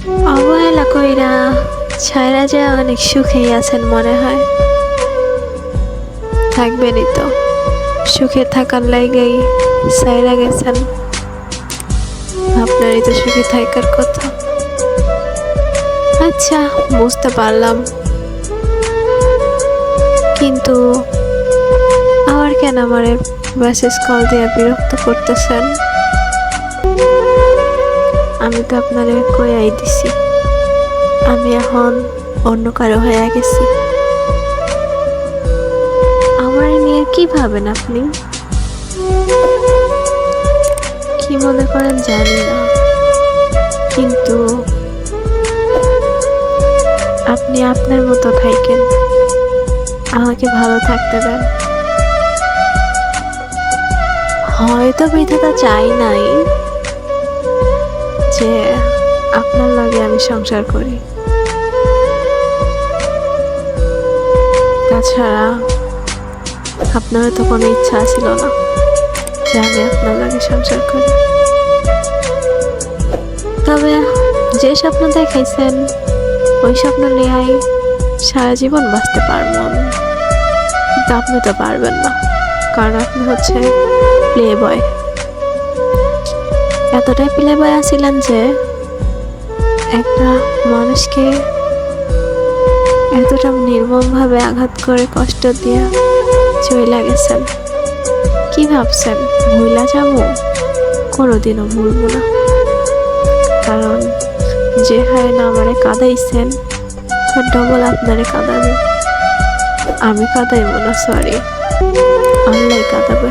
অবহেলা কইরা ছাইরা যা অনেক সুখেই আছেন মনে হয়। থাকবেনই তো, সুখে থাকার লাইগাই ছাইরা গেছেন। আপনারই তো সুখে থাকার কথা। আচ্ছা, বুঝতে পারলাম, কিন্তু আবার কেন আমারে মেসেজ কল দিয়ে বিরক্ত করতেছেন? আমি তো আপনারে কইয়াই দিছি আমি এখন অন্য কারো হয়ে গেছি। আমার নিয়ে কি ভাবেন আপনি? কি মনে করেন জানি না, কিন্তু আপনি আপনার মতো থাকেন, আমাকে ভালো থাকতে দেন। হয়তো বিধাতা চাই নাই যে আপনার লগে আমি সংসার করি, তাছাড়া আপনারও তো কোনো ইচ্ছা ছিল না যে আমি আপনার লগে সংসার করি। তবে যে স্বপ্ন দেখাইছেন ওই স্বপ্ন নিয়েই সারা জীবন বাঁচতে পারবো আমি, কিন্তু আপনি তো পারবেন না, কারণ আপনি হচ্ছে প্লে বয়। এতটাই প্লে বয় আছিলেন যে একটা মানুষকে এতটা নির্মমভাবে আঘাত করে কষ্ট দিয়া চলে গেছেন। কি ভাবছেন ভুলা যাবো? কোনোদিনও ভুলবো না, কারণ যে হারে না আমারে কাঁদাইছেন তার ডবল আপনারে কাঁদাবো। আমি কাঁদাইবো না, সরি, আল্লাহ কাঁদাবে।